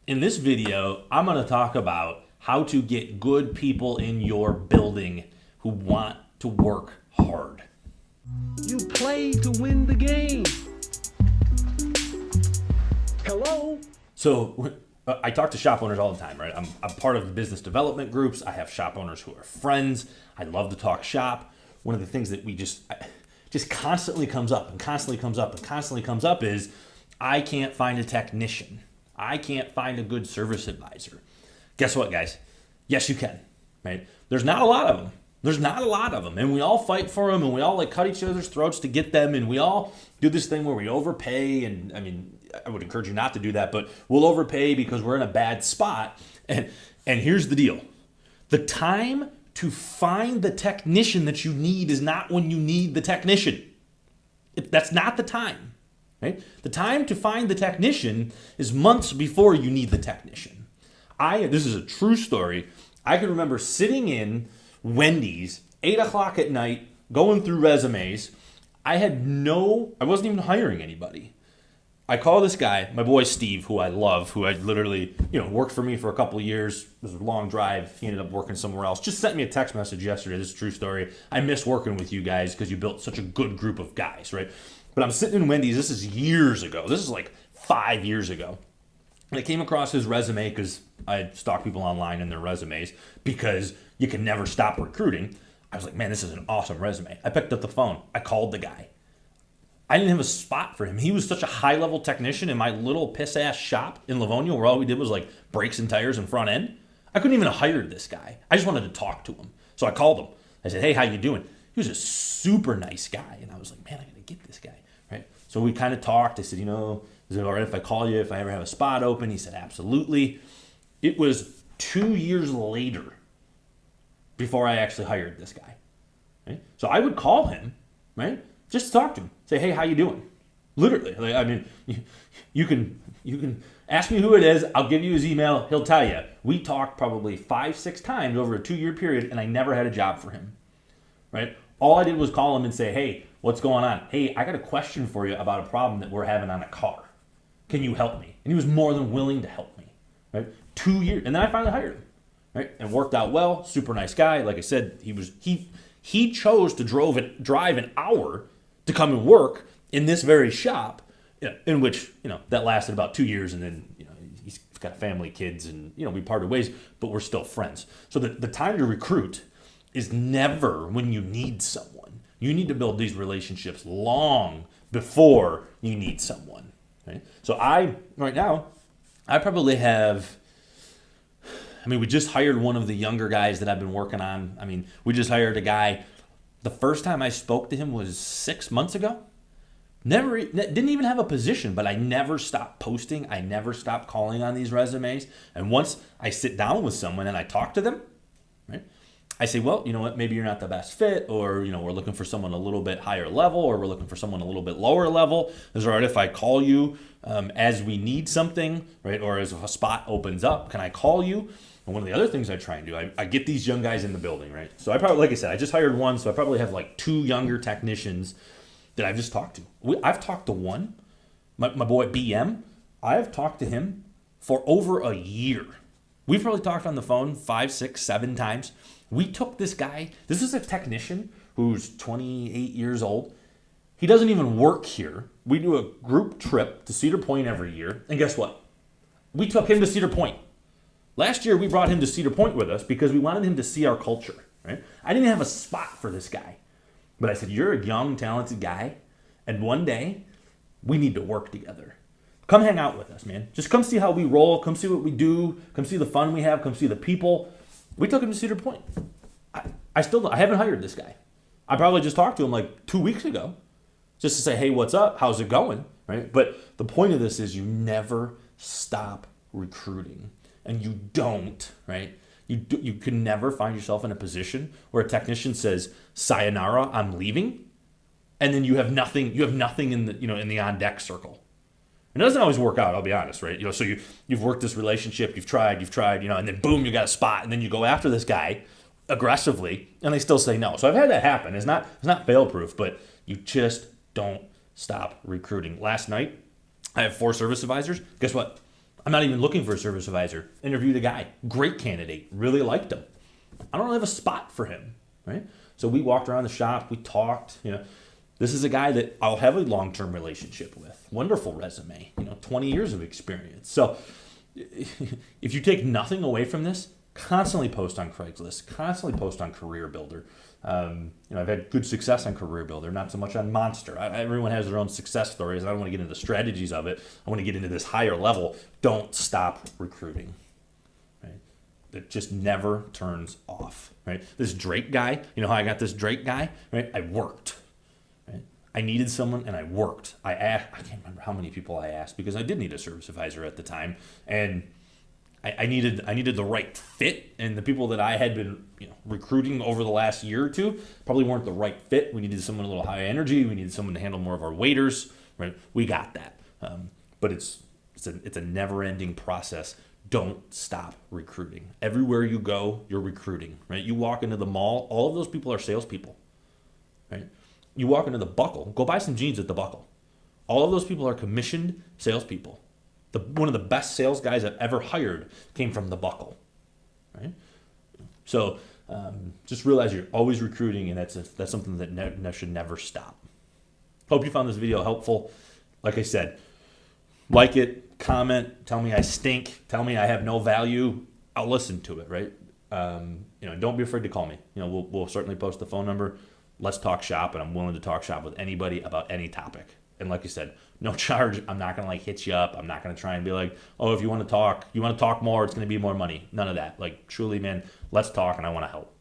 In this video, I'm going to talk about how to get good people in your building who want to work hard. You play to win the game. Hello? So I talk to shop owners all the time, right? I'm part of business development groups. I have shop owners who are friends. I love to talk shop. One of the things that we just constantly comes up and constantly comes up and constantly comes up is I can't find a technician. I can't find a good service advisor. Guess what, guys? Yes, you can, right? There's not a lot of them. There's not a lot of them. And we all fight for them and we all cut each other's throats to get them. And we all do this thing where we overpay. And I mean, I would encourage you not to do that, but we'll overpay because we're in a bad spot. And here's the deal. The time to find the technician that you need is not when you need the technician. That's not the time. Right? The time to find the technician is months before you need the technician. This is a true story. I can remember sitting in Wendy's, 8 o'clock at night, going through resumes. I wasn't even hiring anybody. I call this guy, my boy Steve, who I love, who I literally, worked for me for a couple of years. It was a long drive. He ended up working somewhere else. Just sent me a text message yesterday. This is a true story. I miss working with you guys because you built such a good group of guys, right? But I'm sitting in Wendy's. This is years ago. This is like 5 years ago. And I came across his resume because I stalk people online and their resumes because you can never stop recruiting. I was like, man, this is an awesome resume. I picked up the phone. I called the guy. I didn't have a spot for him. He was such a high-level technician in my little piss-ass shop in Livonia where all we did was like brakes and tires and front end. I couldn't even have hired this guy. I just wanted to talk to him. So I called him. I said, hey, how you doing? He was a super nice guy. And I was like, man, I got to get this guy. Right? So we kind of talked. I said, is it all right if I call you if I ever have a spot open? He said, absolutely. It was 2 years later before I actually hired this guy. Right? So I would call him, right? Just to talk to him. Say, hey, how you doing? Literally. You can ask me who it is. I'll give you his email. He'll tell you. We talked probably 5-6 times over a 2-year period, and I never had a job for him. Right? All I did was call him and say, hey, what's going on? Hey, I got a question for you about a problem that we're having on a car. Can you help me? And he was more than willing to help me. Right? 2 years. And then I finally hired him. Right? And worked out well. Super nice guy. Like I said, he chose to drive an hour to come and work in this very shop, in which, that lasted about 2 years. And then, he's got family, kids, and, we parted ways, but we're still friends. So the time to recruit is never when you need someone. You need to build these relationships long before you need someone. Right? So right now, I probably have, we just hired one of the younger guys that I've been working on. We just hired a guy. The first time I spoke to him was 6 months ago. Didn't even have a position, but I never stopped posting. I never stopped calling on these resumes. And once I sit down with someone and I talk to them, right? I say, well, you know what? Maybe you're not the best fit, or, we're looking for someone a little bit higher level, or we're looking for someone a little bit lower level. Is it all right if I call you as we need something, right? Or as if a spot opens up, can I call you? And one of the other things I try and do, I get these young guys in the building, right? So I probably, like I said, I just hired one, so I probably have like 2 younger technicians that I've just talked to. I've talked to one, my boy BM. I've talked to him for over a year. We've probably talked on the phone 5, 6, 7 times. We took this guy. This is a technician who's 28 years old. He doesn't even work here. We do a group trip to Cedar Point every year. And guess what? We took him to Cedar Point. Last year, we brought him to Cedar Point with us because we wanted him to see our culture. Right? I didn't have a spot for this guy. But I said, you're a young, talented guy. And one day, we need to work together. Come hang out with us, man. Just come see how we roll. Come see what we do. Come see the fun we have. Come see the people. We took him to Cedar Point. I haven't hired this guy. I probably just talked to him like 2 weeks ago just to say, hey, what's up? How's it going? Right? But the point of this is you never stop recruiting. And you don't, right? You can never find yourself in a position where a technician says, sayonara, I'm leaving. And then you have nothing in the, in the on deck circle. And it doesn't always work out, I'll be honest, right? So you've worked this relationship, you've tried, and then boom, you got a spot, and then you go after this guy aggressively, and they still say no. So I've had that happen. It's not fail-proof, but you just don't stop recruiting. Last night, I have 4 service advisors. Guess what? I'm not even looking for a service advisor. Interviewed a guy, great candidate, really liked him. I don't have a spot for him, right? So we walked around the shop, we talked, This is a guy that I'll have a long-term relationship with. Wonderful resume, 20 years of experience. So if you take nothing away from this, constantly post on Craigslist, constantly post on Career Builder. I've had good success on Career Builder, not so much on Monster. Everyone has their own success stories. I don't want to get into the strategies of it. I want to get into this higher level. Don't stop recruiting. Right? It just never turns off. Right? This Drake guy, you know how I got this Drake guy? Right? I worked. Right? I needed someone and I worked. I can't remember how many people I asked because I did need a service advisor at the time, and I needed the right fit, and the people that I had been recruiting over the last year or two probably weren't the right fit. We needed someone a little high energy. We needed someone to handle more of our waiters. Right? We got that, but it's a never-ending process. Don't stop recruiting. Everywhere you go, you're recruiting. Right? You walk into the mall, all of those people are salespeople. Right? You walk into the Buckle, go buy some jeans at the Buckle. All of those people are commissioned salespeople. One of the best sales guys I've ever hired came from the Buckle, right? So just realize you're always recruiting, and that's something that should never stop. Hope you found this video helpful. Like I said, like it, comment, tell me I stink, tell me I have no value. I'll listen to it, right? Don't be afraid to call me. We'll certainly post the phone number. Let's talk shop, and I'm willing to talk shop with anybody about any topic. And like I said, no charge. I'm not going to hit you up. I'm not going to try and be like, oh, if you want to talk more, it's going to be more money. None of that. Truly, man, let's talk, and I want to help.